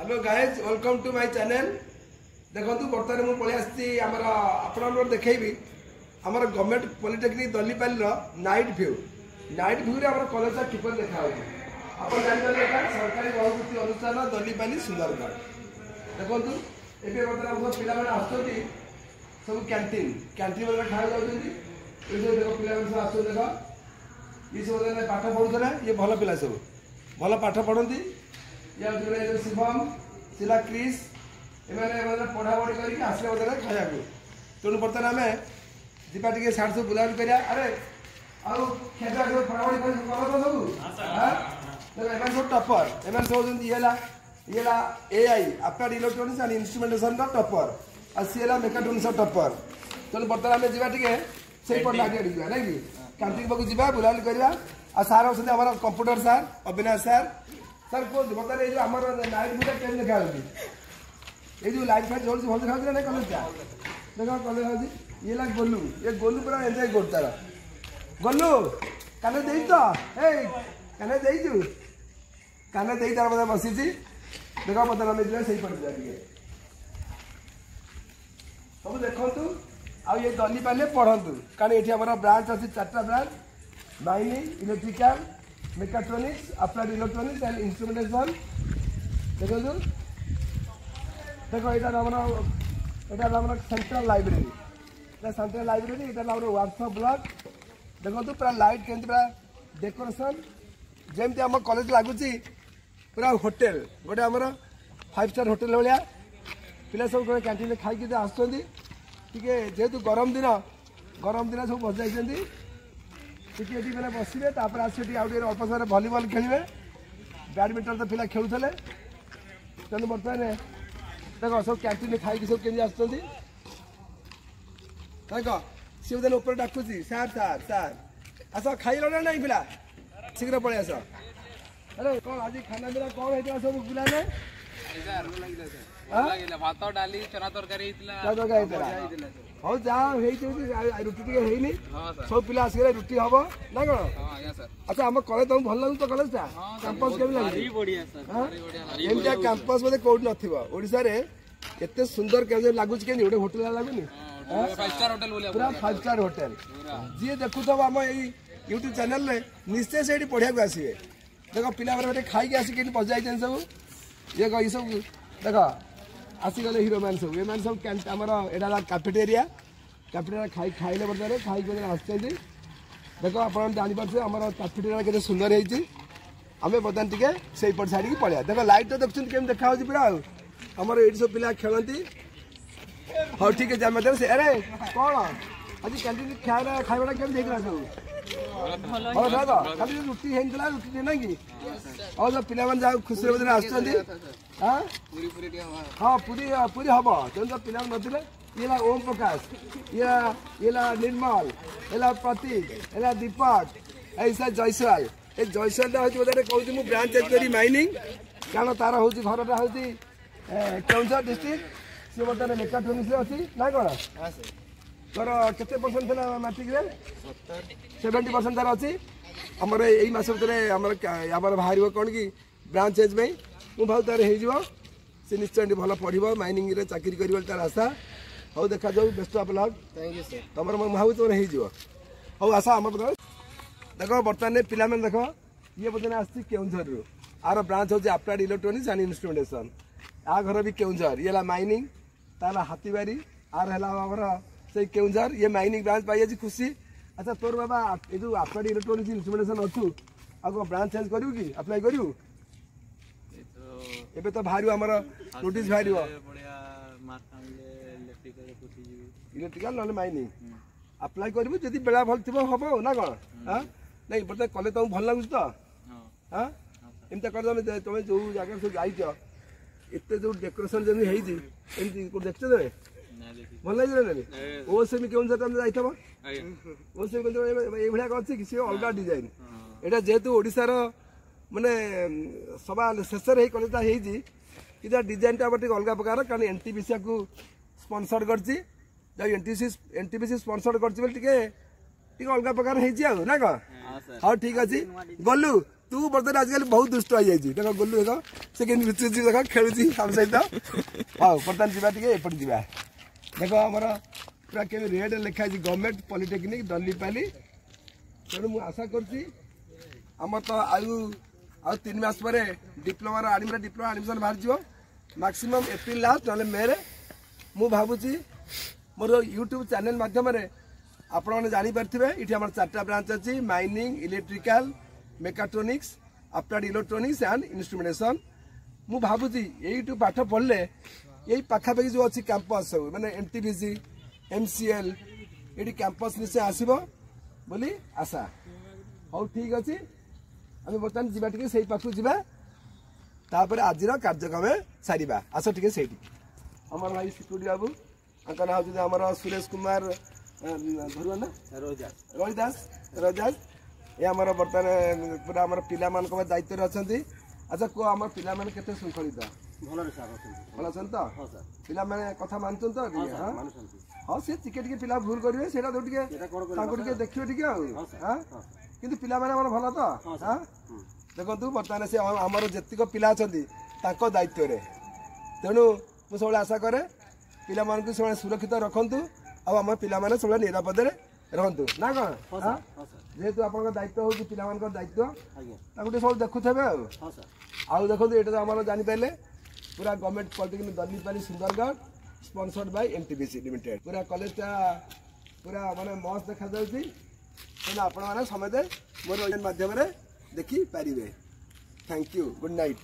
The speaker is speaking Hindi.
Hello guys welcome to my channel. देखो बर्तमान मुझे पलि आमर देखी आम government polytechnic Dalipali night view रे कॉलेज किपर देखा आप जानते सरकारी बहुमुखी अनुष्ठान दलीपाली सुंदरगढ़। देखो ये बर्तमान पिला सब कैंटीन में खाया जाऊँगी पिला आस ये सब पाठ पढ़ुले ये भल पिला सब भल पाठ पढ़ती या शिवम शिला क्रिस एम पढ़ापढ़ी करके आसले बदले खाया तेणु बर्तमान आम जीवा टे साढ़े सब बुलाबुली करा अरे आजा पढ़ापढ़ी कर सब टपर एम सब ये AI applied electronics and instrumentation टपर आ सी मेकाट्रोनिक्स टपर तेणु बर्तमान आम जीवा टे से पढ़ आगे जा ना कि कैंटीन पाक जा बुलाबुली करवा आ सार अच्छा कंप्यूटर सार अविनाश सार सर कहते बता ये आम लाइट भूटा केम देखा ये जो लाइट फाइट जल्दी भल देखा ना कलेजा देखा कलेज ये ला गोलू ये गोलू पूरा एंजय कर गोलू काने दे तो काने देचु काने दे तार मतलब बसी देख पता आम से पड़े सब देखु आ ये दलीपाली पढ़ु कारण ये आम ब्रांच अच्छी 4टा branch mining electrical mechatronics applied electronics and instrumentation देखो देखो यहाँ आम सेंट्रल लाइब्रेरी सेंट्रल लाइब्रेरी यहाँ वर्कशॉप ब्लॉक देखो पूरा लाइट के पूरा डेकोरेशन जमती आम कॉलेज लगुच पूरा होटेल गोटे आमर 5 स्टार होटेल भाया पिला सब कैंटीन खाई आसुँच जेहेतु गरम दिन सब बस जाइए टिके मैंने बसवे आसे अल्प समय भलीबल खेलें बैडमिंटन तो पिला खेलुले तेणु बर्तमान देख सब कैंटीन खाई सब केमी आस सी बोले ऊपर डाकुची सार सार सार आस खाइल ना नहीं पिला शीघ्र पलि आस अरे कौन आज खाना पीना कौन होता सब पिला ने भात डाली चना तरकारी हाँ जहाँ रुटी टे सब पिला आसिक रुटी हम ना कौन अच्छा आम कलेज तुमको भल लगुच तो कलेज कैंपस केमी लगे एमती कैंपस बोले कौट नोशार एत सुंदर के लगुच के गोटे होटेल लगुनि पूरा 5 स्टार होटेल जी देखु आम यूट्यूब चैनल निश्चय से पढ़ा आसवे देख पिला खाई आसिक बस जाइए सब ये सब देख आसीगले हिरो मैन सब ये सब आमर यहाँ कैफेटेरिया खाई खाइले बर्तमान खाई आस देख आप जापारे आम कैफेटेरिया के सुंदर होमें बर्तमान टे से पट छाड़ी पड़ा देख लाइट तो देखते केम देखा पूरा आमर ये सब पिला खेलती हाँ ठीक है आम से अरे कौन आज कैंटीन खाइबा केम देखा सब खाली रुटी होता रुटी ना कि और सब पिला जहाँ खुशी बदले हाँ पूरी पूरी हम तेनाली पिला नथिले ये ओम प्रकाश ये निर्मल ये प्रतीक ये दीपक ऐसा जयसवाल ये जयसवाल हूँ बोले कहूँ ब्रांच चेंज करी माइनिंग कारण तार हूँ घरटा हूँ केउझर डिस्ट्रिक्ट सी बर्तमान मेकाट्रोनिक्स अच्छी ना कौन तोर केते परसेंट था मैट्रिक 70% तार अच्छी आमर यही मस भर बाहर कौन कि ब्रांच चेंज में मुझे भाव तार हो सी निश्चय भल पढ़ माइनिंग रे चाकरी कर तार आशा हाँ देखा जाऊ best of luck thank you sir तुम भाव तुम हो आस आम देख बर्तमान पिला देख ये बर्तमान आसी केउझर रु आर ब्रांच हूँ अप्लाइड इलेक्ट्रोनिक्स एंड इंस्ट्रूमेंटेशन आ घर भी केउझर ये माइनिंग तार हाथीबारी आर है से केउझर ये माइनिंग ब्रांच पाई खुशी अच्छा तोर बाबा ये जो अप्लाइड इलेक्ट्रोनिक्स इंस्ट्रूमेंटेशन अच्छु आगे ब्रांच चेंज करू कि अप्लाई करू एबे तो बाहर आमर नोटिस बाहर इलेक्ट्रिकल ना माइनिंग अप्लाई करू जदि बेला भल थी हम ना कौन हाँ नहीं बता कले तुम भल लगुच तो हाँ एमती कर तुम जो जगह सब जाइच एत जो डेकोरेशन जमी होती देख तुम भल लगे ओ सेमी क्यों जाइए ओ सेमी ये अच्छी कि सी अलग डिजाइन यहाँ जेहेतु ओडार माने सभा शेष कलेजा हो डिजाइन टा अलग प्रकार कारण एनटीपीसी को स्पॉन्सर करती एनटीपीसी स्पॉन्सर कर अलग प्रकार ना कौन हाँ ठीक अच्छे गलु तू बर्तमान आजकल बहुत दुष्ट हो जाइए देख गोलू देख से कि लुचुची देख खेलुची हम सहित हाँ बर्तमान जीवा टिके एपट जीवा देख आमर पूरा के रेड लिखा गवर्नमेंट पॉलिटेक्निक दल्लीपाली तेणु मुझे आशा करुँच तो आयु 3 मास पर डिप्लोमा डिप्लोमा एडमिशन बाहर जाव मैक्सिमम एप्रिल लास्ट ना मे मु भावुची मोर यूट्यूब चैनल माध्यम आपण मैंने जापारे ये आम 4टा ब्रांच अच्छी mining electrical mechatronics applied electronics and instrumentation मु भावुची यू पाठ पढ़ले यही पाखापाखि जो अच्छी कैंपस सब मैंने एमटीबीजी एमसीएल ये कैंपस निश्चय आसब बोली आशा हौ ठीक अच्छे आम बर्तमान जीवा टे से पाखु जीवा तापर आज कार्यक्रम सारिबा आस टे से आम भाई सिक्यूरिटी बाबू ना हूँ आम सुरेश कुमार रोहिदास ये आम बर्तमान पूरा आम पिला दायित्व अच्छा अच्छा कह आम पिला के श्रृंखलित भल अच्छा तो पिला कथा मानुन तो हाँ सी टिके पिला भूल करेंगे से देखिए टे हाँ किंतु पिला भल तो हाँ देखो बर्तमान से आमर जेतिक पिला अच्छा दायित्व तेणु मुझे सब आशा करे पिला से सुरक्षित रखु आम पिला सब निरापद रहतु ना कौन जेहेतु आप दायित्व हूँ पिला दायित्व सब देखुथे आउ देखो ये तो आम जापारे पूरा government polytechnic Dallipali Sundargarh sponsored by NTPC limited पूरा कॉलेजटा पूरा माने मस्त देखा जाउची आपण माने समझे मोर माध्यम देखी पारे थैंक यू गुड नाइट।